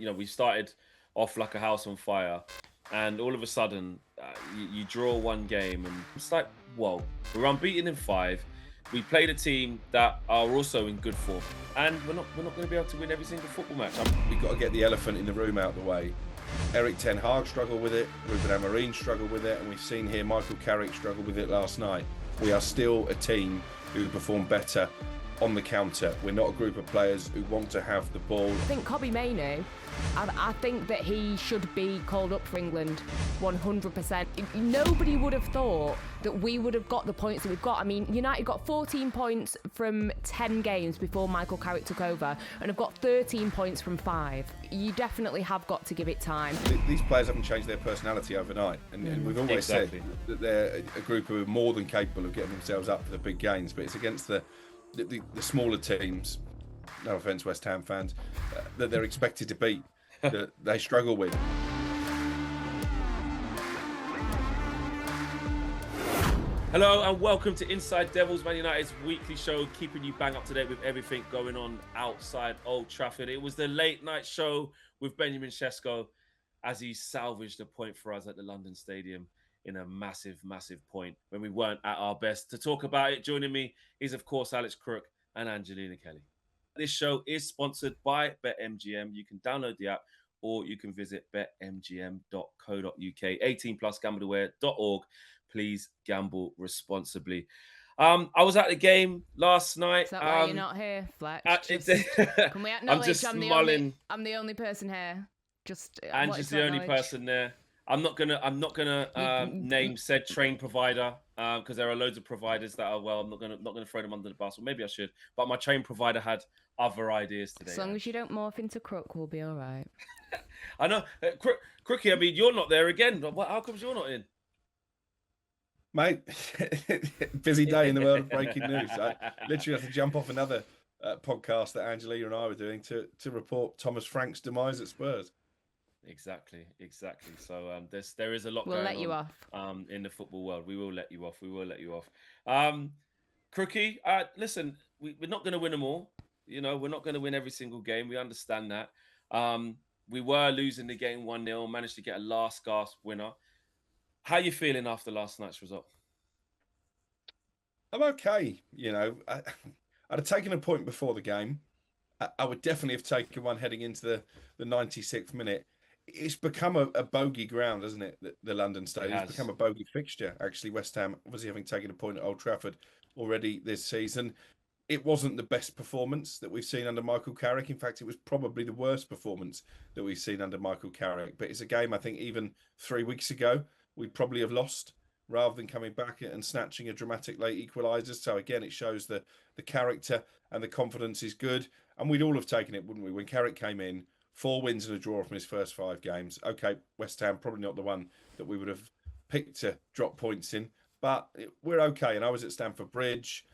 we started off like a house on fire, and all of a sudden you draw one game, and it's like, whoa, we're unbeaten in 5. We played a team that are also in good form, and we're not going to be able to win every single football match. We've got to get the elephant in the room out of the way. Erik ten Hag struggled with it, Ruben Amorim struggled with it, and we've seen here Michael Carrick struggle with it last night. We are still a team who perform better on the counter. We're not a group of players who want to have the ball. I think Kobbie Mainoo, I think that he should be called up for England 100%. Nobody would have thought that we would have got the points that we've got. I mean, United got 14 points from 10 games before Michael Carrick took over, and have got 13 points from 5. You definitely have got to give it time. These players haven't changed their personality overnight, and we've always said that they're a group who are more than capable of getting themselves up for the big games, but it's against the smaller teams, no offence West Ham fans, that they're expected to beat, that they struggle with. Hello and welcome to Inside Devils, Man United's weekly show, keeping you bang up to date with everything going on outside Old Trafford. It was the late night show with Benjamin Sesko as he salvaged a point for us at the London Stadium in a massive, massive point when we weren't at our best. To talk about it, joining me is, of course, Crook and Angelina Kelly. This show is sponsored by BetMGM. You can download the app or you can visit betmgm.co.uk. 18+ gambleaware.org. Please gamble responsibly. I was at the game last night. Is that why you're not here, Fletch? Can we acknowledge I'm just smiling. I'm the only person here. Angie's the only person there. I'm not gonna name said train provider because there are loads of providers that are, well, I'm not gonna throw them under the bus. Well, maybe I should. But my train provider had other ideas today. As long as you don't morph into Crook, we'll be all right. I know, Crookie. I mean, you're not there again. How comes you're not in? Mate, busy day in the world of breaking news. I literally have to jump off another podcast that Angelina and I were doing to report Thomas Frank's demise at Spurs. Exactly. So there is a lot we'll going let you on off. In the football world. We will let you off. Crookie, listen, we're not going to win them all. We're not going to win every single game. We understand that. We were losing the game 1-0, managed to get a last-gasp winner. How are you feeling after last night's result? I'm okay. I'd have taken a point before the game. I would definitely have taken one heading into the 96th minute. It's become a bogey ground, hasn't it? The London Stadium. It's become a bogey fixture, actually. West Ham, obviously having taken a point at Old Trafford already this season. It wasn't the best performance that we've seen under Michael Carrick. In fact, it was probably the worst performance that we've seen under Michael Carrick. But it's a game, I think, even 3 weeks ago, we'd probably have lost rather than coming back and snatching a dramatic late equaliser. So again, it shows the character and the confidence is good. And we'd all have taken it, wouldn't we? When Carrick came in, 4 wins and a draw from his first 5 games. Okay, West Ham, probably not the one that we would have picked to drop points in. But we're okay. And I was at Stamford Bridge.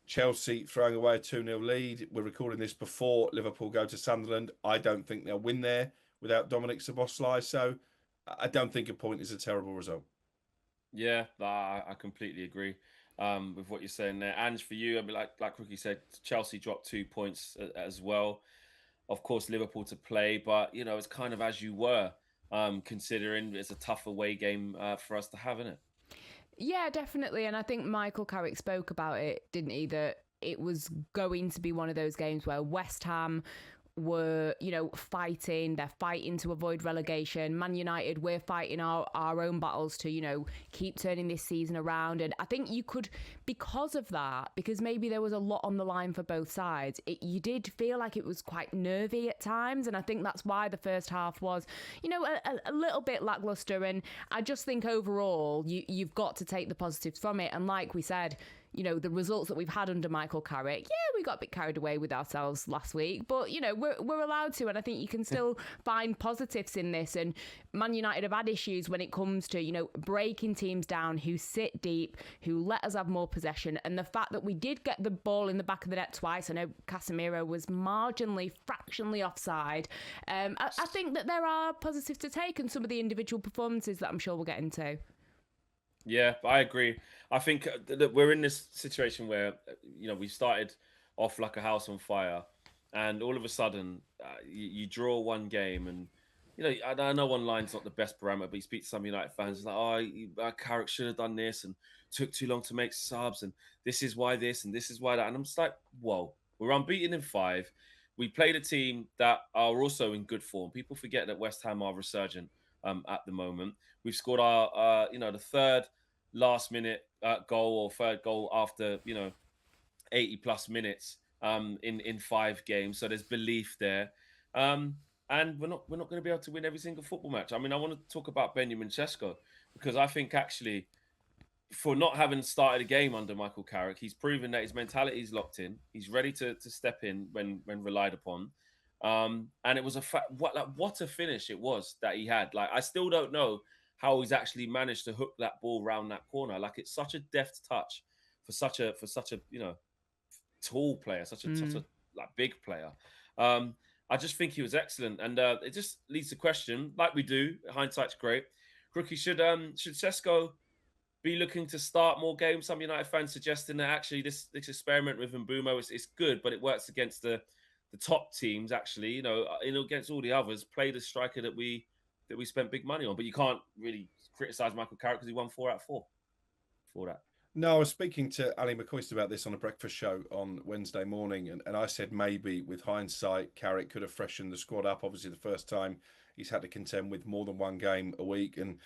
Chelsea throwing away a 2-0 lead. We're recording this before Liverpool go to Sunderland. I don't think they'll win there without Dominic Szoboszlai. So I don't think a point is a terrible result. Yeah, I completely agree with what you're saying there. And for you, I mean, like Rookie said, Chelsea dropped 2 points as well. Of course, Liverpool to play, but it's kind of as you were, considering it's a tough away game for us to have, isn't it? Yeah, definitely. And I think Michael Carrick spoke about it, didn't he? That it was going to be one of those games where West Ham were, fighting. They're fighting to avoid relegation. Man United, we're fighting our own battles to, keep turning this season around. And I think you could, because of that, because maybe there was a lot on the line for both sides, you did feel like it was quite nervy at times. And I think that's why the first half was, a little bit lackluster. And I just think overall, you've got to take the positives from it. And like we said, the results that we've had under Michael Carrick, we got a bit carried away with ourselves last week, but, we're allowed to, and I think you can still find positives in this. And Man United have had issues when it comes to, breaking teams down who sit deep, who let us have more possession. And the fact that we did get the ball in the back of the net twice, I know Casemiro was fractionally offside. I think that there are positives to take and some of the individual performances that I'm sure we'll get into. Yeah, I agree. I think that we're in this situation where, we started off like a house on fire, and all of a sudden you draw one game, and you know, I know online's not the best parameter, but you speak to some United fans, it's like, Carrick should have done this and took too long to make subs, and this is why this, and this is why that. And I'm just like, whoa, we're unbeaten in 5. We played a team that are also in good form. People forget that West Ham are resurgent at the moment. We've scored our, the third last minute goal, or third goal after, 80 plus minutes in 5 games. So there's belief there. And we're not going to be able to win every single football match. I mean, I want to talk about Benjamin Sesko, because I think actually, for not having started a game under Michael Carrick, he's proven that his mentality is locked in. He's ready to step in when relied upon. And it was what a finish it was that he had. Like, I still don't know how he's actually managed to hook that ball round that corner. Like, it's such a deft touch for such a tall player, such a like big player. I just think he was excellent, and it just leads to question, like we do. Hindsight's great. Crookie, should Sesko be looking to start more games? Some United fans suggesting that actually this experiment with Mbeumo is good, but it works against the top teams. Actually, against all the others, play the striker that we spent big money on. But you can't really criticize Michael Carrick because he won 4 out of 4 for that. No, I was speaking to Ali McCoist about this on a breakfast show on Wednesday morning, and I said maybe with hindsight, Carrick could have freshened the squad up. Obviously, the first time he's had to contend with more than one game a week, and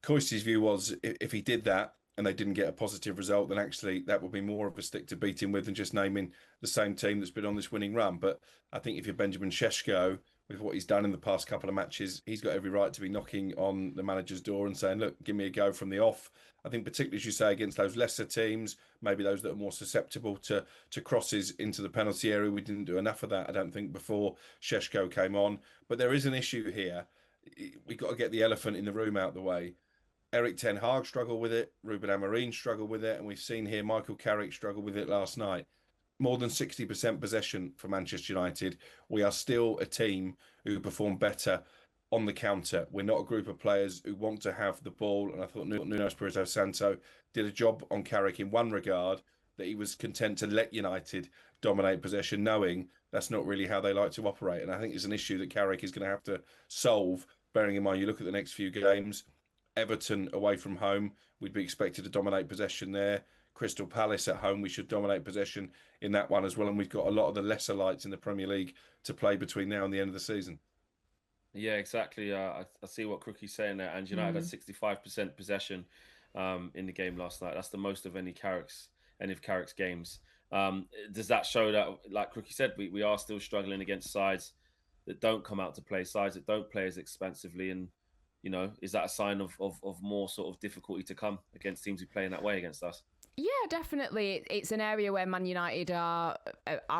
Coist's view was if he did that and they didn't get a positive result, then actually that would be more of a stick to beat him with than just naming the same team that's been on this winning run. But I think if you're Benjamin Sesko, with what he's done in the past couple of matches, he's got every right to be knocking on the manager's door and saying, look, give me a go from the off. I think particularly, as you say, against those lesser teams, maybe those that are more susceptible to crosses into the penalty area. We didn't do enough of that, I don't think, before Sesko came on. But there is an issue here. We've got to get the elephant in the room out the way. Erik ten Hag struggled with it. Ruben Amorim struggled with it. And we've seen here Michael Carrick struggle with it last night. More than 60% possession for Manchester United. We are still a team who perform better on the counter. We're not a group of players who want to have the ball. And I thought Nuno Espirito Santo did a job on Carrick in one regard, that he was content to let United dominate possession, knowing that's not really how they like to operate. And I think it's an issue that Carrick is going to have to solve, bearing in mind you look at the next few games. Everton away from home, we'd be expected to dominate possession there. Crystal Palace at home, we should dominate possession in that one as well. And we've got a lot of the lesser lights in the Premier League to play between now and the end of the season. Yeah, exactly. I see what Crookie's saying there. And United had 65% possession in the game last night. That's the most of any of Carrick's games. Does that show that, like Crookie said, we are still struggling against sides that don't come out to play, sides that don't play as expansively? And, is that a sign of more sort of difficulty to come against teams who play in that way against us? Yeah, definitely. It's an area where Man United are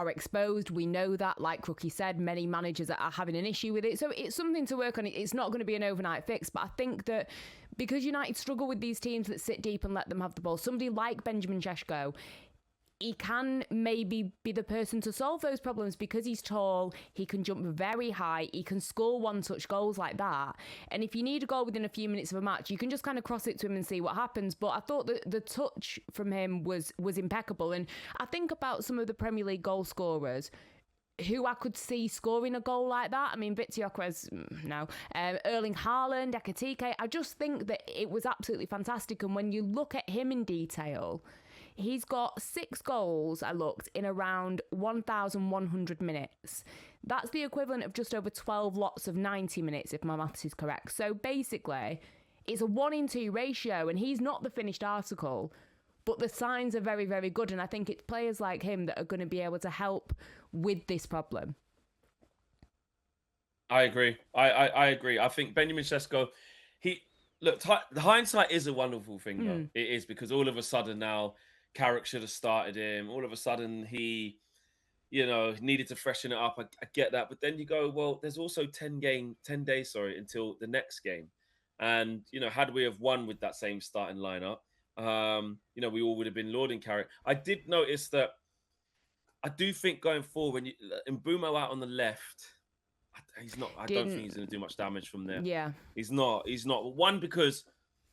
exposed. We know that, like Crookie said, many managers are having an issue with it. So it's something to work on. It's not going to be an overnight fix. But I think that because United struggle with these teams that sit deep and let them have the ball, somebody like Benjamin Sesko, he can maybe be the person to solve those problems because he's tall, he can jump very high, he can score one-touch goals like that. And if you need a goal within a few minutes of a match, you can just kind of cross it to him and see what happens. But I thought that the touch from him was impeccable. And I think about some of the Premier League goal scorers who I could see scoring a goal like that. I mean, Vitya Okwes, no. Erling Haaland, Ekitike. I just think that it was absolutely fantastic. And when you look at him in detail, he's got 6 goals, I looked, in around 1,100 minutes. That's the equivalent of just over 12 lots of 90 minutes, if my maths is correct. So basically, it's a 1-in-2 ratio, and he's not the finished article, but the signs are very, very good. And I think it's players like him that are going to be able to help with this problem. I agree. I agree. I think Benjamin Sesko, the hindsight is a wonderful thing, though. It is, because all of a sudden now, Carrick should have started him. All of a sudden, he, needed to freshen it up. I get that. But then you go, well, there's also 10 days, until the next game. And, had we have won with that same starting lineup, we all would have been lauding Carrick. I did notice that I do think going forward, when Mbeumo out on the left, I don't think he's going to do much damage from there. Yeah. He's not. One, because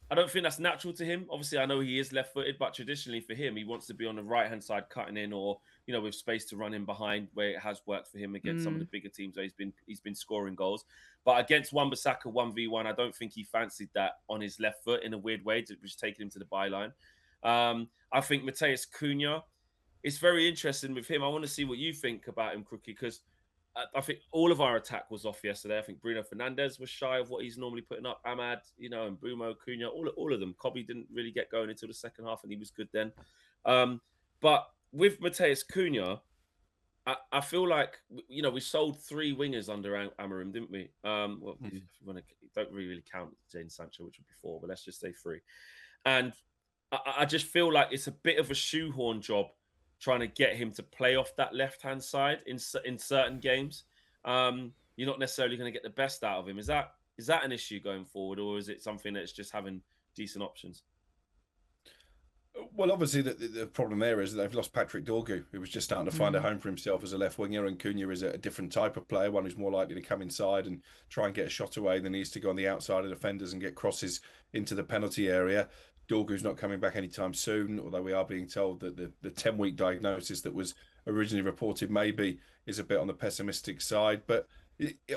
I don't think that's natural to him. Obviously, I know he is left-footed, but traditionally for him, he wants to be on the right-hand side cutting in, or, with space to run in behind, where it has worked for him against some of the bigger teams where he's been scoring goals. But against Wan-Bissaka 1v1, I don't think he fancied that on his left foot in a weird way, which taking him to the byline. I think Matheus Cunha, it's very interesting with him. I want to see what you think about him, Crookie, because I think all of our attack was off yesterday. I think Bruno Fernandes was shy of what he's normally putting up. Ahmad, and Bumo, Cunha, all of them. Kobbie didn't really get going until the second half, and he was good then. But with Matheus Cunha, I feel like, we sold 3 wingers under Amorim, didn't we? If you want to, don't really count Jadon Sancho, which would be 4, but let's just say 3. And I just feel like it's a bit of a shoehorn job trying to get him to play off that left-hand side in certain games. You're not necessarily going to get the best out of him. Is that an issue going forward, or is it something that's just having decent options? Well, obviously, the problem there is that they've lost Patrick Dorgu, who was just starting to find a home for himself as a left winger, and Cunha is a different type of player, one who's more likely to come inside and try and get a shot away than he is to go on the outside of defenders and get crosses into the penalty area. Dorgu's not coming back anytime soon, although we are being told that the 10-week diagnosis that was originally reported maybe is a bit on the pessimistic side. But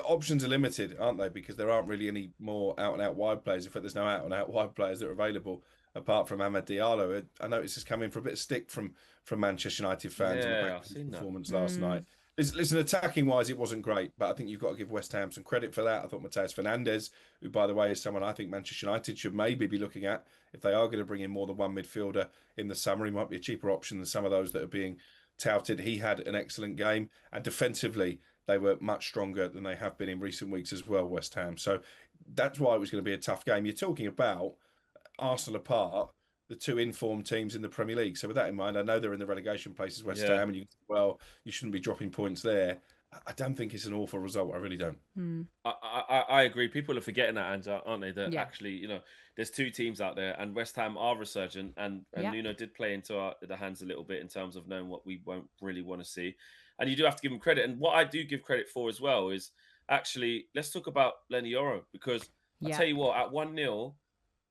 options are limited, aren't they? Because there aren't really any more out-and-out wide players. In fact, there's no out-and-out wide players that are available apart from Amad Diallo. I noticed he's come in for a bit of stick from Manchester United fans on the back of his performance last night. Listen, attacking-wise, it wasn't great, but I think you've got to give West Ham some credit for that. I thought Matheus Fernandes, who, by the way, is someone I think Manchester United should maybe be looking at if they are going to bring in more than one midfielder in the summer. He might be a cheaper option than some of those that are being touted. He had an excellent game, and defensively, they were much stronger than they have been in recent weeks as well, West Ham. So that's why it was going to be a tough game. You're talking about, Arsenal apart, the 2 informed teams in the Premier League. So with that in mind, I know they're in the relegation places, West Ham, and you shouldn't be dropping points there. I don't think it's an awful result. I really don't. I agree. People are forgetting that, aren't they? That actually, there's 2 teams out there, and West Ham are resurgent, and Nuno did play into the hands a little bit in terms of knowing what we won't really want to see. And you do have to give him credit. And what I do give credit for as well is actually, let's talk about Leny Yoro, because I'll tell you what, at 1-0,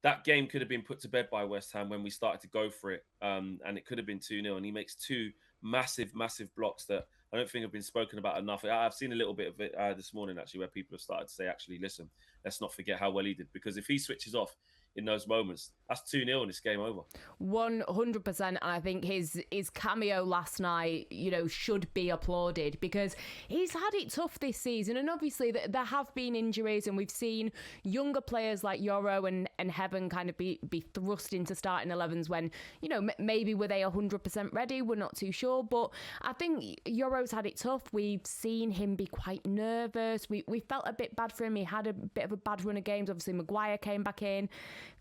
that game could have been put to bed by West Ham when we started to go for it. And it could have been 2-0. And he makes 2 massive, massive blocks that I don't think have been spoken about enough. I've seen a little bit of it this morning, actually, where people have started to say, actually, listen, let's not forget how well he did. Because if he switches off in those moments, that's 2-0 and it's game over. 100%. And I think his cameo last night, should be applauded, because he's had it tough this season. And obviously there have been injuries, and we've seen younger players like Yoro and Heaven kind of be thrust into starting 11s when, maybe were they 100% ready? We're not too sure. But I think Yoro's had it tough. We've seen him be quite nervous. We felt a bit bad for him. He had a bit of a bad run of games. Obviously, Maguire came back in,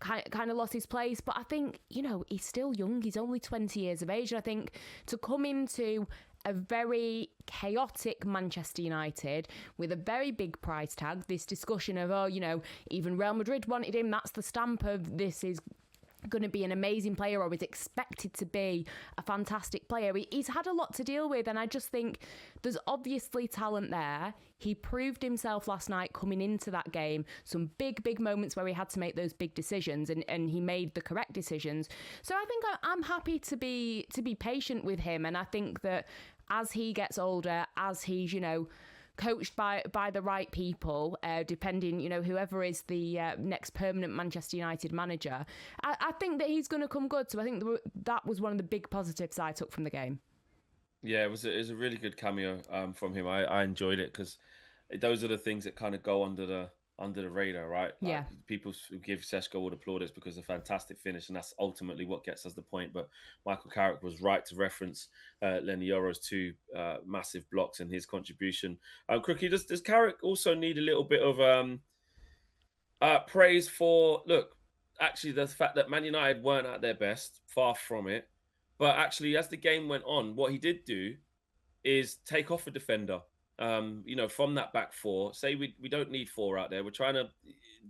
kind of lost his place. But I think, he's still young. He's only 20 years of age. And I think to come into a very chaotic Manchester United with a very big price tag, this discussion of, even Real Madrid wanted him, that's the stamp of this is going to be an amazing player, or is expected to be a fantastic player. He's had a lot to deal with, and I just think there's obviously talent there. He proved himself last night coming into that game. Some big moments where he had to make those big decisions, and he made the correct decisions. So I think I'm happy to be patient with him, and I think that as he gets older, as he's, coached by the right people, depending, whoever is the next permanent Manchester United manager, I think that he's going to come good. So I think that was one of the big positives I took from the game. Yeah, it was a really good cameo from him. I enjoyed it, because those are the things that kind of go under the radar, right? Like, people give Sesko all the plaudits because of a fantastic finish, and that's ultimately what gets us the point. But Michael Carrick was right to reference Leny Yoro's 2 massive blocks and his contribution. Crookie, does Carrick also need a little bit of praise for, actually the fact that Man United weren't at their best, far from it. But actually, as the game went on, what he did do is take off a defender. From that back 4, say we don't need 4 out there. We're trying to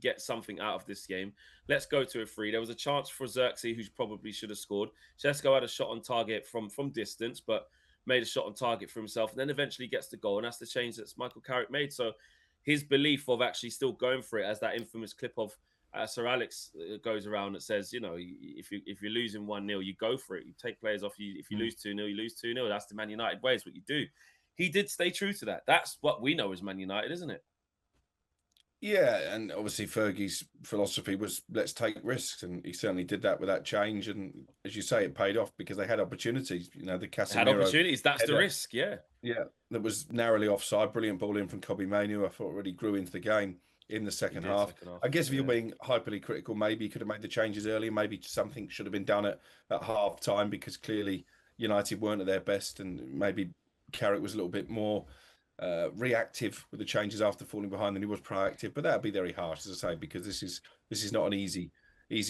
get something out of this game. Let's go to a 3. There was a chance for Xerxes, who probably should have scored. Sesko had a shot on target from distance, but made a shot on target for himself, and then eventually gets the goal. And that's the change that Michael Carrick made. So his belief of actually still going for it, as that infamous clip of Sir Alex goes around and says, if you're losing 1-0, you go for it. You take players off. If you lose 2-0, you lose 2-0. That's the Man United way. It's what you do. He did stay true to that. That's what we know as Man United, isn't it? Yeah, and obviously Fergie's philosophy was let's take risks, and he certainly did that with that change. And as you say, it paid off because they had opportunities. The Casemiro had opportunities. That's header, the risk. Yeah, that was narrowly offside. Brilliant ball in from Kobbie Mainoo. I thought really grew into the game in the second half. I guess if you're being hyperly critical, maybe you could have made the changes earlier. Maybe something should have been done at half time because clearly United weren't at their best, and maybe Carrick was a little bit more reactive with the changes after falling behind than he was proactive. But that'd be very harsh, as I say, because this is not an easy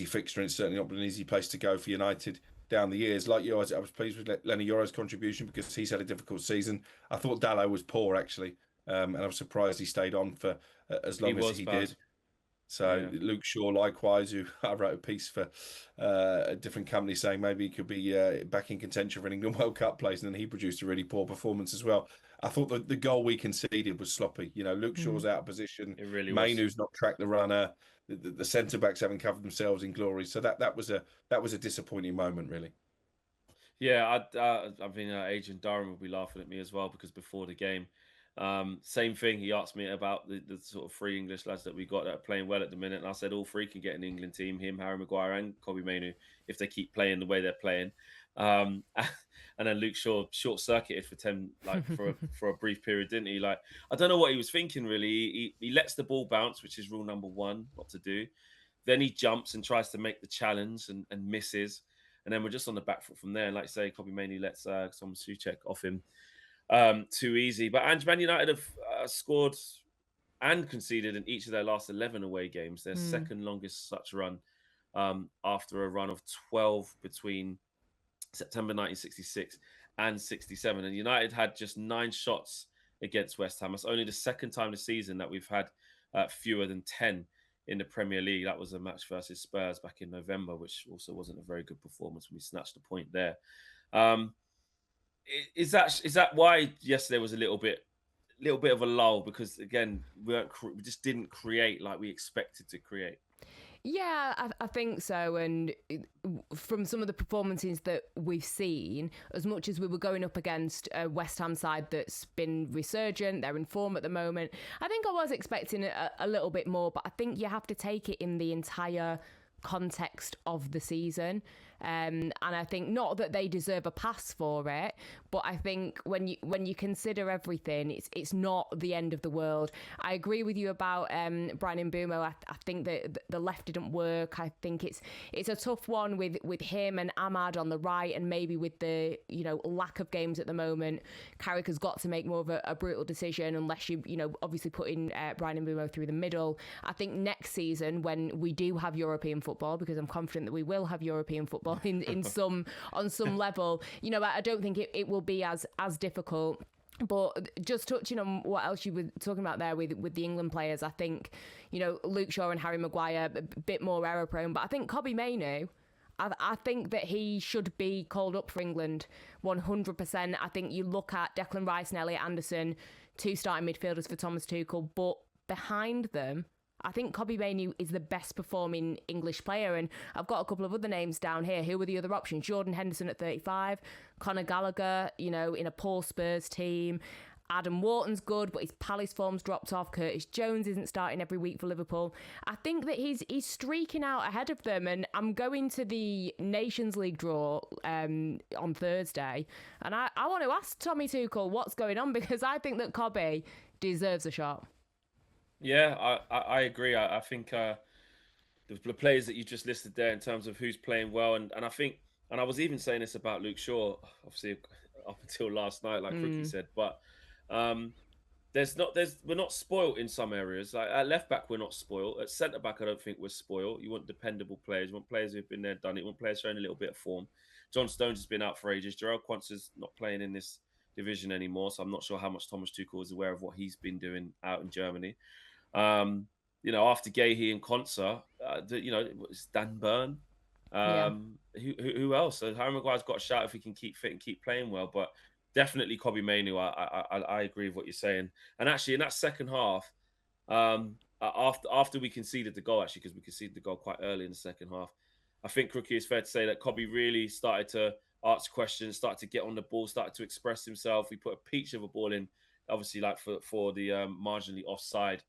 fixture, and it's certainly not been an easy place to go for United down the years. Like you, I was pleased with Leny Yoro's contribution because he's had a difficult season. I thought Dalot was poor actually, and I was surprised he stayed on for as long as he did. So Luke Shaw, likewise, who I wrote a piece for a different company saying maybe he could be back in contention for an England World Cup place, and then he produced a really poor performance as well. I thought the goal we conceded was sloppy. Luke Shaw's out of position. It really Mainoo's not tracked the runner. The centre backs haven't covered themselves in glory. So that was a disappointing moment, really. Yeah, I mean, Agent Durham will be laughing at me as well because before the game, same thing. He asked me about the sort of 3 English lads that we got that are playing well at the minute, and I said all 3 can get an England team: him, Harry Maguire, and Kobbie Mainoo, if they keep playing the way they're playing. And then Luke Shaw short-circuited for a brief period, didn't he? Like, I don't know what he was thinking really. He lets the ball bounce, which is rule number 1, not to do. Then he jumps and tries to make the challenge and misses, and then we're just on the back foot from there. And like I say, Kobbie Mainoo lets Thomas Souček off him too easy. But Man United have scored and conceded in each of their last 11 away games. Their second longest such run after a run of 12 between September 1966 and 67. And United had just 9 shots against West Ham. It's only the second time this season that we've had fewer than 10 in the Premier League. That was a match versus Spurs back in November, which also wasn't a very good performance when we snatched a point there. Is that why yesterday was a little bit of a lull? Because again, we just didn't create like we expected to create. Yeah, I think so. And from some of the performances that we've seen, as much as we were going up against a West Ham side that's been resurgent, they're in form at the moment, I think I was expecting a little bit more, but I think you have to take it in the entire context of the season. And I think not that they deserve a pass for it, but I think when you consider everything, it's not the end of the world. I agree with you about Brian Mbeumo. I think that the left didn't work. I think it's a tough one with him and Ahmad on the right, and maybe with the lack of games at the moment, Carrick has got to make more of a brutal decision unless you obviously put in Brian Mbeumo through the middle. I think next season when we do have European football, because I'm confident that we will have European football on some level, I don't think it will be as difficult. But just touching on what else you were talking about there with the England players, I think Luke Shaw and Harry Maguire a bit more error prone, but I think Kobbie Mainoo, I think that he should be called up for England 100%. I think you look at Declan Rice and Elliot Anderson, 2 starting midfielders for Thomas Tuchel, but behind them, I think Kobbie Mainoo is the best performing English player. And I've got a couple of other names down here. Who were the other options? Jordan Henderson at 35, Conor Gallagher, in a poor Spurs team. Adam Wharton's good, but his Palace form's dropped off. Curtis Jones isn't starting every week for Liverpool. I think that he's streaking out ahead of them. And I'm going to the Nations League draw on Thursday. And I want to ask Tommy Tuchel what's going on, because I think that Kobbie deserves a shot. Yeah, I agree. I think the players that you just listed there in terms of who's playing well, and I think, and I was even saying this about Luke Shaw, obviously up until last night, like Crook said, but we're not spoiled in some areas. Like at left back, we're not spoiled. At centre back, I don't think we're spoiled. You want dependable players. You want players who've been there, done it. You want players showing a little bit of form. John Stones has been out for ages. Jarell Quansah's not playing in this division anymore, so I'm not sure how much Thomas Tuchel is aware of what he's been doing out in Germany. After Gahey and Quansah, it's Dan Burn. Who else? So Harry Maguire's got a shout if he can keep fit and keep playing well, but definitely Kobbie Mainoo. I agree with what you're saying. And actually, in that second half, after we conceded the goal, actually, because we conceded the goal quite early in the second half, I think, Crookie, it's fair to say that Kobbie really started to ask questions, started to get on the ball, started to express himself. He put a peach of a ball in, obviously, like for the marginally offside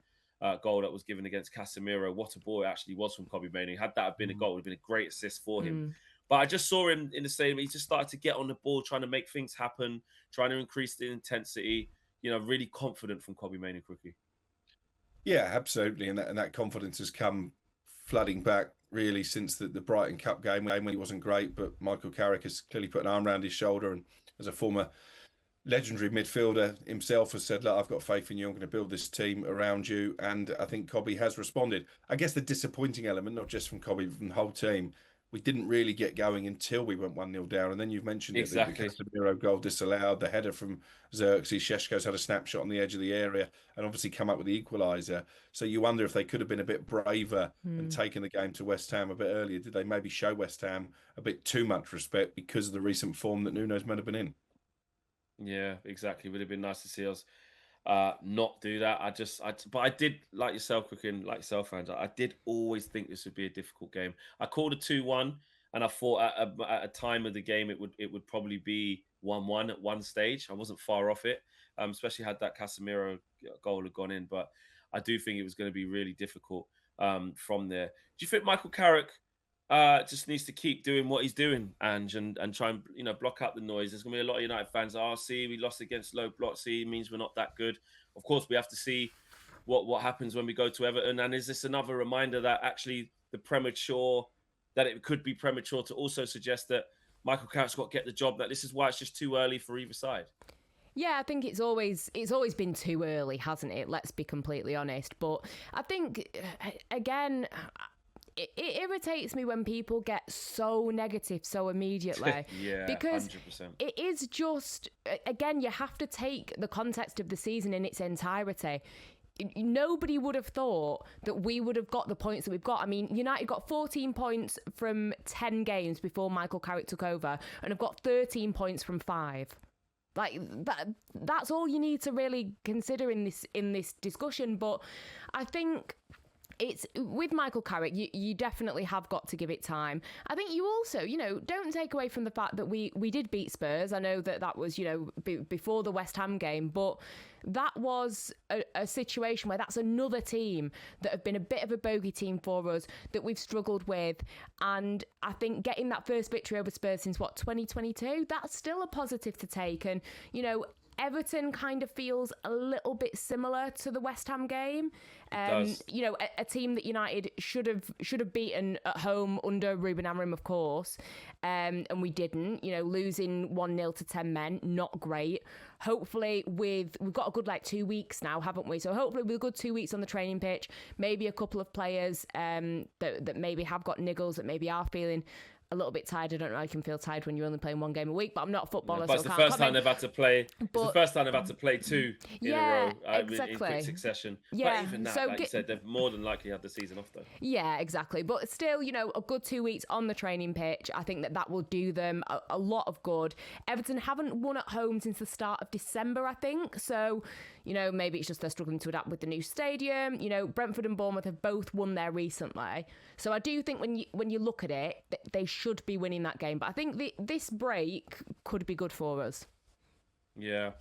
goal that was given against Casemiro. What a ball it actually was from Kobbie Mainoo. Had that have been a goal, it would have been a great assist for him. But I just saw him in the stadium. He just started to get on the ball, trying to make things happen, trying to increase the intensity. Really confident from Kobbie Mainoo, Crookie. Yeah, absolutely. And that confidence has come flooding back really since the Brighton Cup game when he wasn't great. But Michael Carrick has clearly put an arm around his shoulder. And as a former legendary midfielder himself has said, look, I've got faith in you. I'm going to build this team around you. And I think Kobbie has responded. I guess the disappointing element, not just from Kobbie, but from the whole team, we didn't really get going until we went 1-0 down. And then you've mentioned exactly. the Casemiro goal disallowed, the header from Xerxes, Sesko's had a snapshot on the edge of the area and obviously come up with the equaliser. So you wonder if they could have been a bit braver and taken the game to West Ham a bit earlier. Did they maybe show West Ham a bit too much respect because of the recent form that Nuno's meant to have been in? Yeah, exactly. Would have been nice to see us not do that. But I did, like yourself, Cooking, like yourself, fans. I did always think this would be a difficult game. I called a 2-1, and I thought at a time of the game it would probably be 1-1 at one stage. I wasn't far off it, especially had that Casemiro goal had gone in. But I do think it was going to be really difficult from there. Do you think Michael Carrick just needs to keep doing what he's doing, Ange, and try and block out the noise? There's gonna be a lot of United fans. See, we lost against low block. See, means we're not that good. Of course, we have to see what happens when we go to Everton. And is this another reminder that actually that it could be premature to also suggest that Michael Carrick's got to get the job? That this is why it's just too early for either side. Yeah, I think it's always been too early, hasn't it? Let's be completely honest. But I think again, it irritates me when people get so negative so immediately. Yeah, because 100%. It is just, again, you have to take the context of the season in its entirety. Nobody would have thought that we would have got the points that we've got. I mean, United got 14 points from 10 games before Michael Carrick took over, and have got 13 points from 5. Like that's all you need to really consider in this discussion. But I think it's with Michael Carrick, you definitely have got to give it time. I think you also, don't take away from the fact that we did beat Spurs. I know that was, before the West Ham game, but that was a situation where that's another team that have been a bit of a bogey team for us that we've struggled with. And I think getting that first victory over Spurs since 2022, that's still a positive to take. And, Everton kind of feels a little bit similar to the West Ham game. A team that United should have beaten at home under Ruben Amorim, of course, and we didn't. Losing 1-0 to 10 men, not great. Hopefully, we've got a good 2 weeks now, haven't we? So hopefully, with a good 2 weeks on the training pitch, maybe a couple of players that maybe have got niggles, that maybe are feeling a little bit tired. I don't know. I can feel tired when you're only playing one game a week, but I'm not a footballer. But it's the first time they've had to play. It's the first time they've had to play two in a row exactly. in quick succession. Yeah, but even that, like you said, they've more than likely had the season off though. Yeah, exactly. But still, a good 2 weeks on the training pitch. I think that will do them a lot of good. Everton haven't won at home since the start of December, I think. So, maybe it's just they're struggling to adapt with the new stadium. Brentford and Bournemouth have both won there recently. So I do think when you look at it, they should be winning that game. But I think this break could be good for us. Yeah.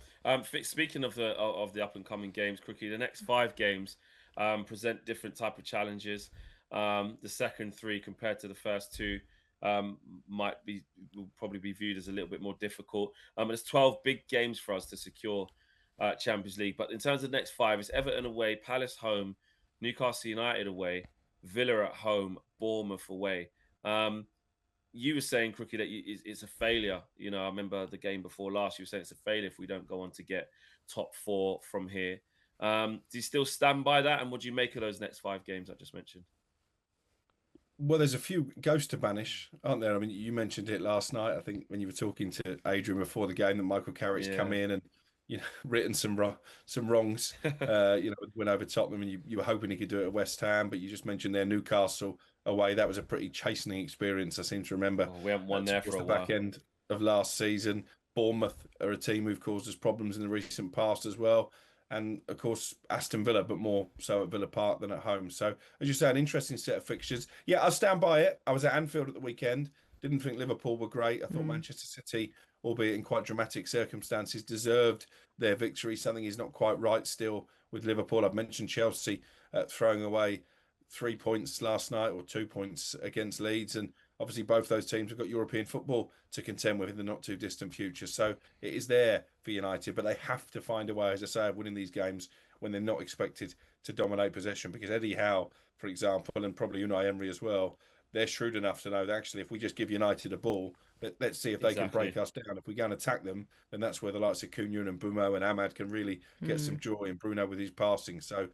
Speaking of the up and coming games, Crookie, the next 5 games present different type of challenges. The second 3 compared to the first 2 will probably be viewed as a little bit more difficult. There's 12 big games for us to secure Champions League. But in terms of the next 5, it's Everton away, Palace home, Newcastle United away, Villa at home, Bournemouth away. You were saying, Crookie, that it's a failure. I remember the game before last, you were saying it's a failure if we don't go on to get top 4 from here. Do you still stand by that? And what do you make of those next 5 games I just mentioned? Well, there's a few ghosts to banish, aren't there? I mean, you mentioned it last night, I think, when you were talking to Adrian before the game, that Michael Carrick's come in and written some wrongs. Went over Tottenham, and you were hoping he could do it at West Ham, but you just mentioned there Newcastle away. That was a pretty chastening experience, I seem to remember. We haven't won there for a while. Back end of last season. Bournemouth are a team who've caused us problems in the recent past as well. and of course Aston Villa, but more so at Villa Park than at home. So as you say, an interesting set of fixtures. Yeah, I'll stand by it. I was at Anfield at the weekend. Didn't think Liverpool were great. I thought Manchester City, albeit in quite dramatic circumstances, deserved their victory. Something is not quite right still with Liverpool. I've mentioned Chelsea throwing away 3 points last night, or 2 points against Leeds, and obviously both those teams have got European football to contend with in the not too distant future. So it is there for United, but they have to find a way, as I say, of winning these games when they're not expected to dominate possession. Because Eddie Howe, for example, and probably Unai Emery as well, they're shrewd enough to know that actually if we just give United a ball, let's see if they can break us down. If we go and attack them, then that's where the likes of Cunha and Bumo and Ahmad can really get some joy, and Bruno with his passing. So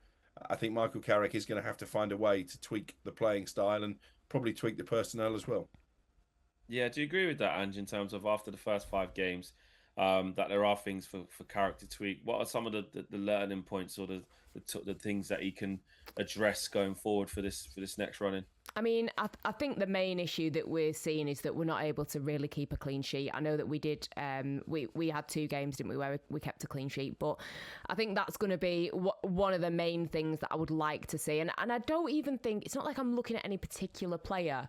I think Michael Carrick is going to have to find a way to tweak the playing style and probably tweak the personnel as well. Yeah, do you agree with that, Ange, in terms of after the first 5 games, that there are things for Carrick to tweak? What are some of the learning points, or the things that he can address going forward for this next run in? I mean, I think the main issue that we're seeing is that we're not able to really keep a clean sheet. I know that we did, we had 2 games, didn't we, where we kept a clean sheet, but I think that's going to be one of the main things that I would like to see. And I don't even think, it's not like I'm looking at any particular player.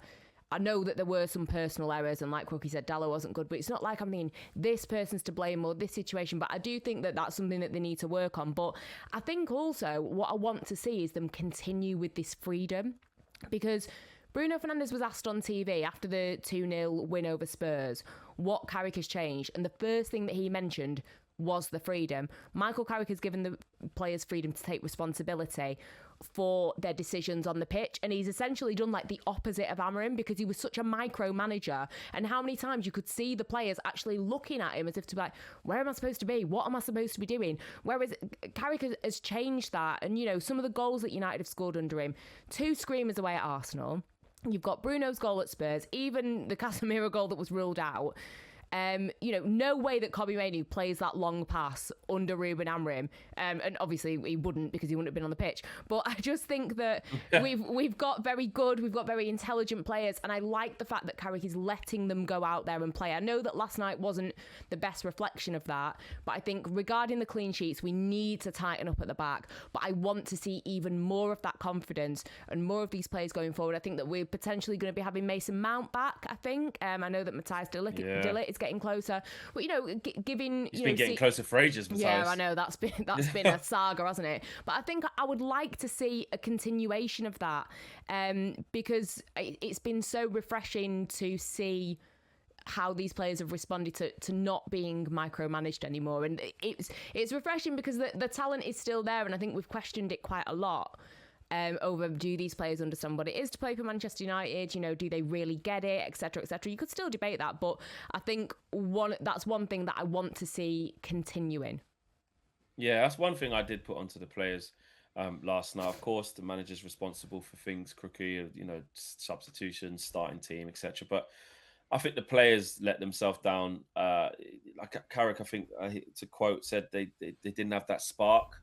I know that there were some personal errors, and like Crook said, Dallo wasn't good, but it's not like I'm thinking this person's to blame or this situation, but I do think that that's something that they need to work on. But I think also what I want to see is them continue with this freedom, because Bruno Fernandes was asked on TV after the 2-0 win over Spurs what Carrick has changed, and the first thing that he mentioned was the freedom. Michael Carrick has given the players freedom to take responsibility for their decisions on the pitch, and he's essentially done like the opposite of Amorim, because he was such a micromanager, and how many times you could see the players actually looking at him as if to be like, where am I supposed to be? What am I supposed to be doing? Whereas Carrick has changed that, and you know, some of the goals that United have scored under him, 2 screamers away at Arsenal, you've got Bruno's goal at Spurs, even the Casemiro goal that was ruled out. You know, no way that Kobbie Mainoo plays that long pass under Ruben Amorim, and obviously he wouldn't, because he wouldn't have been on the pitch. But I just think that we've got very intelligent players, and I like the fact that Carrick is letting them go out there and play. I know that last night wasn't the best reflection of that, but I think regarding the clean sheets, we need to tighten up at the back. But I want to see even more of that confidence and more of these players going forward. I think that we're potentially going to be having Mason Mount back. I think I know that Matthias de Ligt is getting closer, but you know, he's been getting closer for ages. Matthias. Yeah, I know that's been a saga, hasn't it? But I think I would like to see a continuation of that, because it's been so refreshing to see how these players have responded to not being micromanaged anymore, and it's refreshing because the talent is still there, and I think we've questioned it quite a lot. Over, do these players understand what it is to play for Manchester United? You know, do they really get it, etc., etc.? You could still debate that, but I think that's one thing that I want to see continuing. Yeah, that's one thing I did put onto the players last night. Of course, the manager's responsible for things, Crookie, you know, substitutions, starting team, etc. But I think the players let themselves down. Like Carrick, I think, to quote, said they didn't have that spark.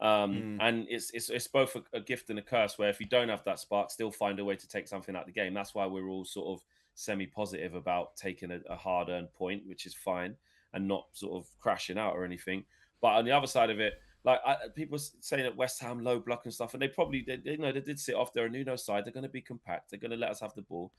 And it's both a gift and a curse, where if you don't have that spark, still find a way to take something out of the game. That's why we're all sort of semi-positive about taking a hard-earned point, which is fine, and not sort of crashing out or anything. But on the other side of it, like people saying that West Ham low block and stuff, and they probably they did sit off their Nuno side. They're going to be compact. They're going to let us have the ball.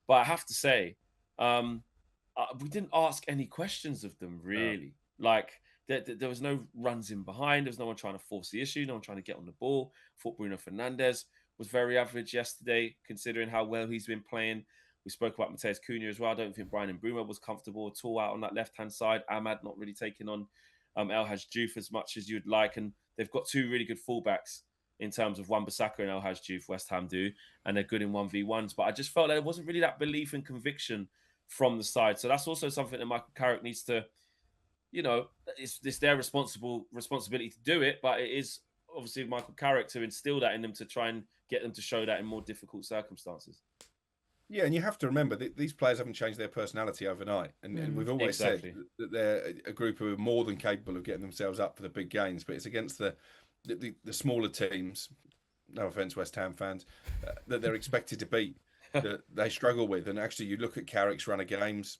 But I have to say, we didn't ask any questions of them, really. No. Like, there was no runs in behind. There was no one trying to force the issue. No one trying to get on the ball. I thought Bruno Fernandes was very average yesterday, considering how well he's been playing. We spoke about Matheus Cunha as well. I don't think Brian Mbeumo was comfortable at all out on that left-hand side. Ahmad not really taking on El Hadji Diouf as much as you'd like. And they've got 2 really good fullbacks in terms of Wan-Bissaka and El Hadji Diouf, West Ham do, and they're good in 1v1s. But I just felt like there wasn't really that belief and conviction from the side. So that's also something that Michael Carrick needs to, you know, it's their responsibility to do it, but it is obviously Michael Carrick to instill that in them, to try and get them to show that in more difficult circumstances. Yeah, and you have to remember that these players haven't changed their personality overnight. And we've always said that they're a group who are more than capable of getting themselves up for the big games, but it's against the smaller teams, no offence West Ham fans, that they're expected to beat, that they struggle with. And actually, you look at Carrick's run of games,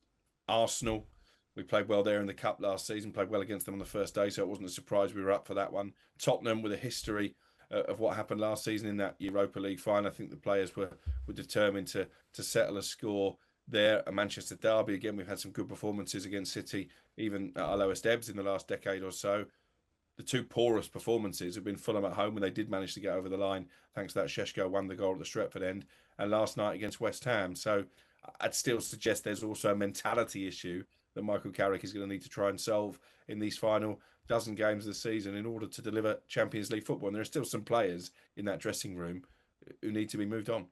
Arsenal, We played well there in the Cup last season, played well against them on the first day, so it wasn't a surprise we were up for that one. Tottenham, with a history of what happened last season in that Europa League final, I think the players were determined to settle a score there. A Manchester derby, again, we've had some good performances against City, even at our lowest ebbs in the last decade or so. The two poorest performances have been Fulham at home, when they did manage to get over the line, thanks to that Sesko won the goal at the Stretford end, and last night against West Ham. So I'd still suggest there's also a mentality issue that Michael Carrick is going to need to try and solve in these final dozen games of the season in order to deliver Champions League football. And there are still some players in that dressing room who need to be moved on.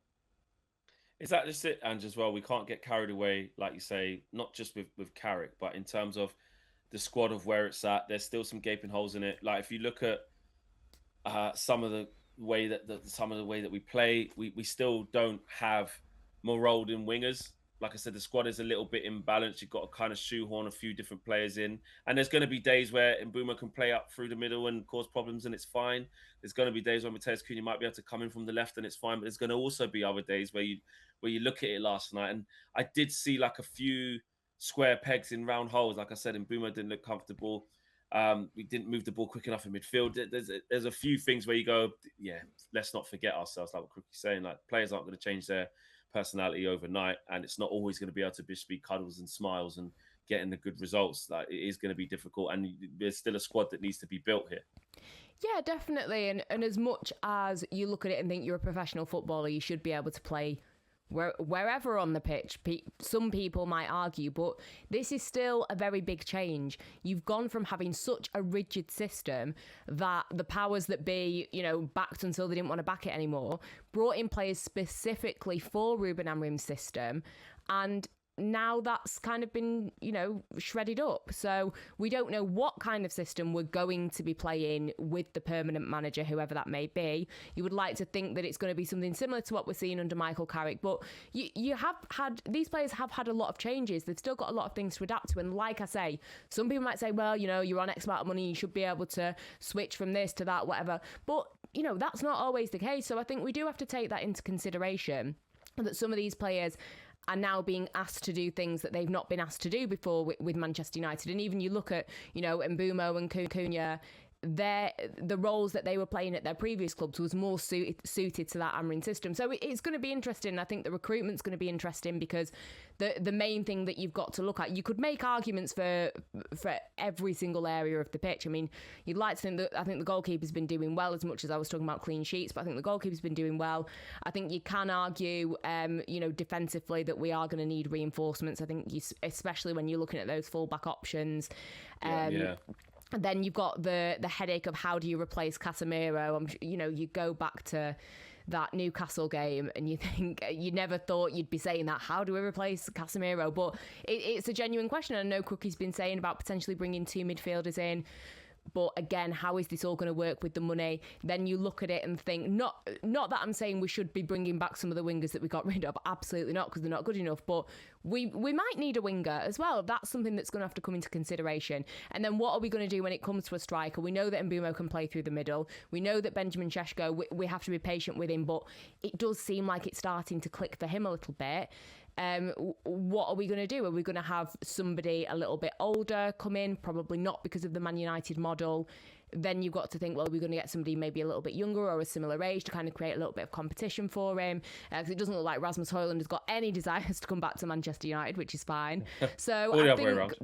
Is that just it, Ange, as well? We can't get carried away, like you say, not just with Carrick, but in terms of the squad of where it's at. There's still some gaping holes in it. Like if you look at some of the way that we play, we still don't have more rolled-in wingers. Like I said, the squad is a little bit imbalanced. You've got to kind of shoehorn a few different players in. And there's going to be days where Mbeumo can play up through the middle and cause problems, and it's fine. There's going to be days where Matheus Cunha might be able to come in from the left, and it's fine. But there's going to also be other days where you look at it last night. And I did see like a few square pegs in round holes. Like I said, Mbeumo didn't look comfortable. We didn't move the ball quick enough in midfield. There's a few things where you go, yeah, let's not forget ourselves. Like what Crook is saying, like players aren't going to change their personality overnight, and it's not always going to be able to just be cuddles and smiles and getting the good results. Like it is going to be difficult, and there's still a squad that needs to be built here. Yeah, definitely. And as much as you look at it and think you're a professional footballer, you should be able to play wherever on the pitch. Some people might argue, but this is still a very big change. You've gone from having such a rigid system that the powers that be, backed until they didn't want to back it anymore, brought in players specifically for Ruben Amorim's system, and now that's kind of been, shredded up. So we don't know what kind of system we're going to be playing with the permanent manager, whoever that may be. You would like to think that it's going to be something similar to what we're seeing under Michael Carrick, but these players have had a lot of changes. They've still got a lot of things to adapt to. And like I say, some people might say, well, you're on X amount of money, you should be able to switch from this to that, whatever. But, that's not always the case. So I think we do have to take that into consideration, that some of these players are now being asked to do things that they've not been asked to do before with Manchester United. And even you look at, Mbeumo and Cunha, the roles that they were playing at their previous clubs was more suited to that Amorim system. So it's going to be interesting. I think the recruitment's going to be interesting, because the main thing that you've got to look at, you could make arguments for every single area of the pitch. I mean, you'd like to think that, I think the goalkeeper's been doing well, as much as I was talking about clean sheets, but I think the goalkeeper's been doing well. I think you can argue, defensively, that we are going to need reinforcements. I think especially when you're looking at those full-back options. Yeah. And then you've got the headache of how do you replace Casemiro? You go back to that Newcastle game and you think, you never thought you'd be saying that. How do we replace Casemiro? But it's a genuine question. I know Crookie's been saying about potentially bringing two midfielders in. But again, how is this all going to work with the money? Then you look at it and think, not that I'm saying we should be bringing back some of the wingers that we got rid of, absolutely not, because they're not good enough, but we might need a winger as well. That's something that's going to have to come into consideration. And then what are we going to do when it comes to a striker? We know that Mbeumo can play through the middle. We know that Benjamin Sesko, we have to be patient with him, but it does seem like it's starting to click for him a little bit. What are we going to do? Are we going to have somebody a little bit older come in? Probably not, because of the Man United model. Then you've got to think, well, are we going to get somebody maybe a little bit younger or a similar age to kind of create a little bit of competition for him? Because it doesn't look like Rasmus Højlund has got any desires to come back to Manchester United, which is fine. So I think,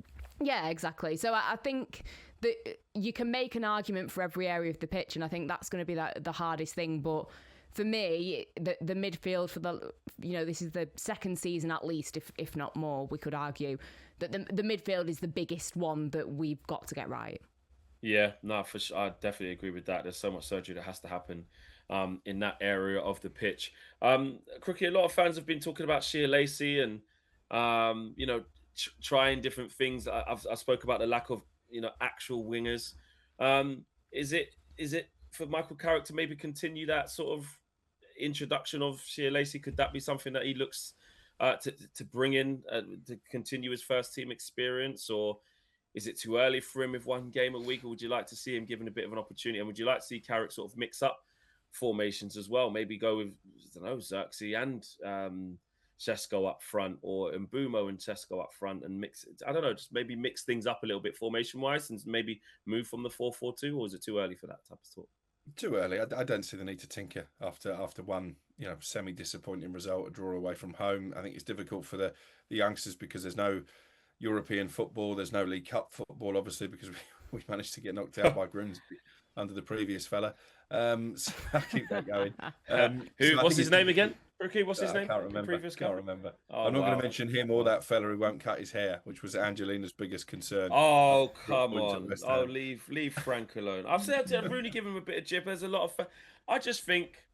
yeah, exactly. So I think that you can make an argument for every area of the pitch, and I think that's going to be the hardest thing. But for me, the midfield for this is the second season at least, if not more, we could argue that the midfield is the biggest one that we've got to get right. Yeah, no, for sure. I definitely agree with that. There's so much surgery that has to happen in that area of the pitch. Crookie, a lot of fans have been talking about Shea Lacey and trying different things. I spoke about the lack of actual wingers. Is it for Michael Carrick to maybe continue that sort of introduction of Shea Lacey? Could that be something that he looks to bring in to continue his first team experience, or is it too early for him with one game a week, or would you like to see him given a bit of an opportunity? And would you like to see Carrick sort of mix up formations as well? Maybe go with, I don't know, Xerxes and Sesko up front, or Mbumo and Sesko up front, and mix it. I don't know, just maybe mix things up a little bit formation wise, and maybe move from the 4-4-2, or is it too early for that type of talk? Too early. I don't see the need to tinker after one, semi-disappointing result, a draw away from home. I think it's difficult for the youngsters because there's no European football, there's no League Cup football, obviously, because we managed to get knocked out by Grimsby under the previous fella. So I'll keep that going. What's his name again? Rookie, what's his name? I can't remember. Oh, I'm not going to mention him or that fella who won't cut his hair, which was Angelina's biggest concern. Oh, come on. Oh, leave Frank alone. I've said to Rooney, give him a bit of jib. There's a lot of... I just think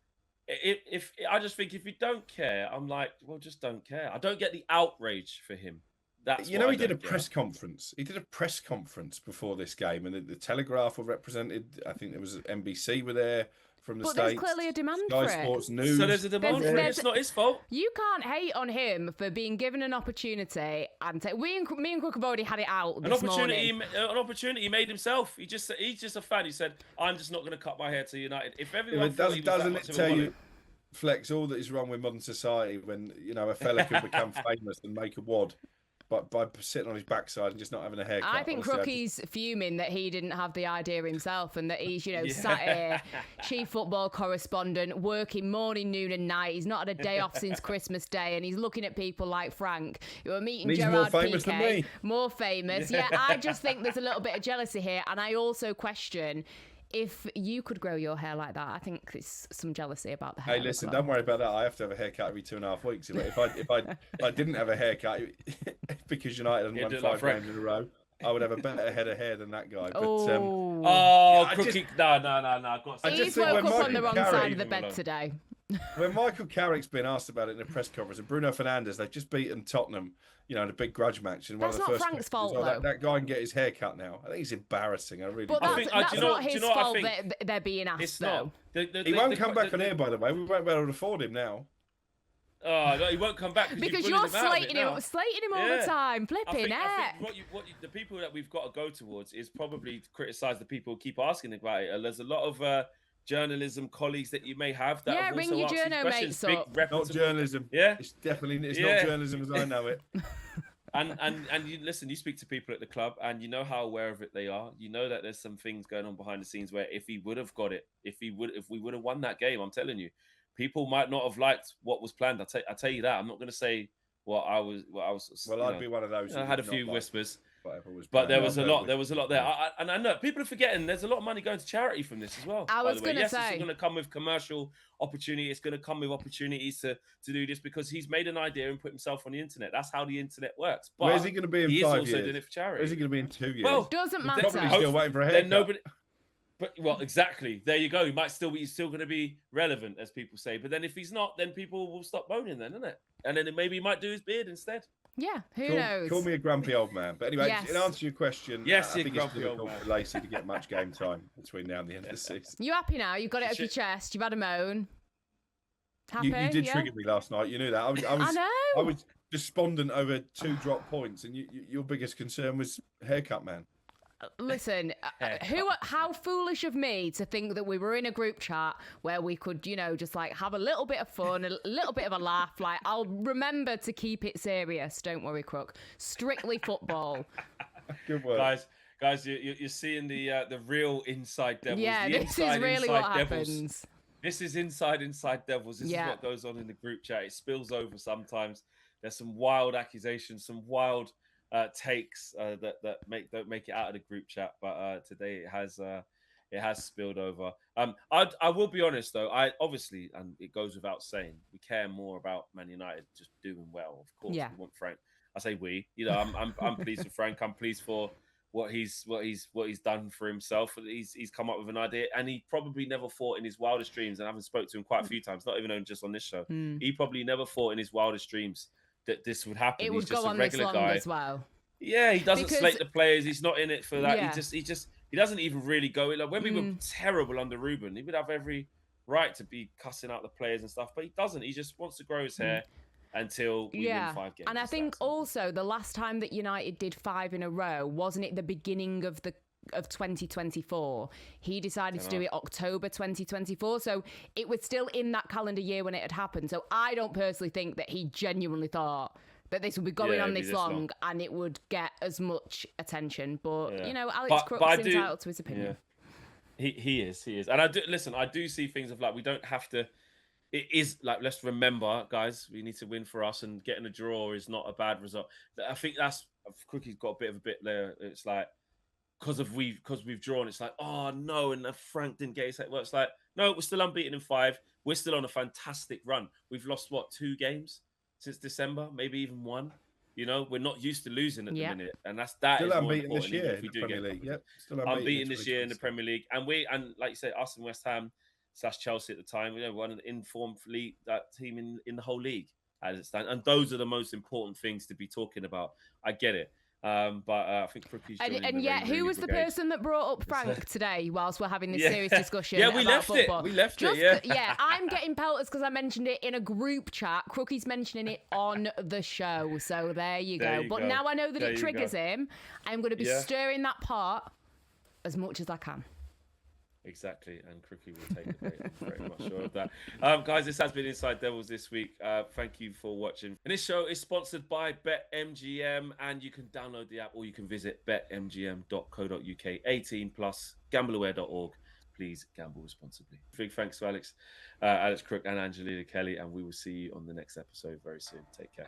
if you don't care, I'm like, well, just don't care. I don't get the outrage for him. That's he did a press conference. He did a press conference before this game, and the Telegraph were represented. I think there was NBC were there from the States. But there's clearly a demand Sky for it. Sports News. So there's a demand for it. It's not his fault. You can't hate on him for being given an opportunity. And me and Crook have already had it out this morning. An opportunity he made himself. He's just a fan. He said, "I'm just not going to cut my hair to United." If everyone doesn't it tell you, Flex, all that is wrong with modern society when a fella can become famous and make a wad. But by sitting on his backside and just not having a haircut. I think Crookie's fuming that he didn't have the idea himself, and that he's, sat here, chief football correspondent, working morning, noon and night. He's not had a day off since Christmas Day, and he's looking at people like Frank, who are meeting Gerard more famous than me. More famous. Yeah, I just think there's a little bit of jealousy here, and I also question... If you could grow your hair like that, I think there's some jealousy about the hair. Hey, listen, don't worry about that. I have to have a haircut every 2.5 weeks. If I didn't have a haircut because United hadn't won 5 games in a row, I would have a better head of hair than that guy. But, Crookie, no. He's woke up on the wrong side of the bed today. When Michael Carrick's been asked about it in a press conference, and Bruno Fernandes, they've just beaten Tottenham, in a big grudge match. And that's not Frank's fault, though. That guy can get his hair cut now. I think it's embarrassing. I really do. That's not his fault that they're being asked, though. He won't come back on here, by the way. We won't be able to afford him now. Oh, no, he won't come back because you're slating him all the time. Flipping I think the people that we've got to go towards is probably to criticise the people who keep asking about it. And there's a lot of journalism colleagues that you may have that have ring also your asked journo mates up. Not journalism. Yeah, it's definitely not journalism as I know it. And you listen, you speak to people at the club, and you know how aware of it they are. You know that there's some things going on behind the scenes where if he would have got it, if we would have won that game, I'm telling you, people might not have liked what was planned. I tell you that. I'm not going to say what I was. Well, I'd be one of those. I had a few whispers. But there was a lot there. And I know people are forgetting there's a lot of money going to charity from this as well. I was going to say. It's going to come with commercial opportunity. It's going to come with opportunities to do this because he's made an idea and put himself on the internet. That's how the internet works. But where's he going to be in 5 years? He is also doing it for charity. Where's he going to be in 2 years? Well, doesn't matter. Probably still waiting for a haircut. Well, exactly. There you go. He might still going to be relevant, as people say. But then if he's not, then people will stop moaning then, isn't it? And then maybe he might do his beard instead. Yeah, who knows? Call me a grumpy old man. But anyway, in answer to your question, I think it's difficult for Lacey to get much game time between now and the end of the season. You happy now? You've got it off your chest. You've had a moan. Happy? You did trigger me last night. You knew that. I was despondent over 2 drop points, and your biggest concern was haircut man. Listen, how foolish of me to think that we were in a group chat where we could, just like have a little bit of fun, a little bit of a laugh. Like, I'll remember to keep it serious. Don't worry, Crook. Strictly football. Good work. Guys, you're seeing the real inside devils. Yeah, this is really what happens. This is inside devils. This is what goes on in the group chat. It spills over sometimes. There's some wild accusations, some wild takes that don't make it out of the group chat, but today it has spilled over. I will be honest though, I obviously, and it goes without saying, we care more about Man United just doing well. Of course, we want Frank. I say we. I'm pleased with Frank. I'm pleased for what he's done for himself. He's come up with an idea, and he probably never thought in his wildest dreams. And I haven't spoke to him quite a few times, not even just on this show. He probably never thought in his wildest dreams that this would happen. It would go on this long as well. Yeah, he doesn't slate the players. He's not in it for that. Yeah. He doesn't even really go. Like when we were terrible under Ruben, he would have every right to be cussing out the players and stuff, but he doesn't. He just wants to grow his hair until we win 5 games. And I think also the last time that United did 5 in a row, wasn't it the beginning of the of 2024. He decided to do it October 2024. So it was still in that calendar year when it had happened. So I don't personally think that he genuinely thought that this would be going on this long and it would get as much attention. But, you know, Alex Crook's entitled to his opinion. Yeah. He is. And I do see things of like, we don't have to, it is like, let's remember, guys, we need to win for us, and getting a draw is not a bad result. I think that's, Crookie's got a bit there. It's like, because we've drawn, it's like, oh no, and Frank didn't get his head. Well, it's like, no, we're still unbeaten in 5. We're still on a fantastic run. We've lost, 2 games since December, maybe even 1. You know, we're not used to losing at the minute, and that still is unbeaten more this year if we do get League. Yep, still unbeaten this year in the Premier League, and like you say, us and West Ham / Chelsea at the time, one of the informed league that team in the whole league as it stands, and those are the most important things to be talking about. I get it. But I think Crookie's and yet, who was the person that brought up Frank today whilst we're having this serious discussion? Yeah, we about left football? it. We left it. Yeah, I'm getting pelters because I mentioned it in a group chat. Crookie's mentioning it on the show, so there you go. But now I know that it triggers him. I'm going to be stirring that pot as much as I can. Exactly, and Crookie will take the bait. I'm very much sure of that. Guys, this has been Inside Devils this week. Thank you for watching. And this show is sponsored by BetMGM, and you can download the app or you can visit betmgm.co.uk. 18+, gambleaware.org. Please gamble responsibly. Big thanks to Alex Crook and Angelina Kelly, and we will see you on the next episode very soon. Take care.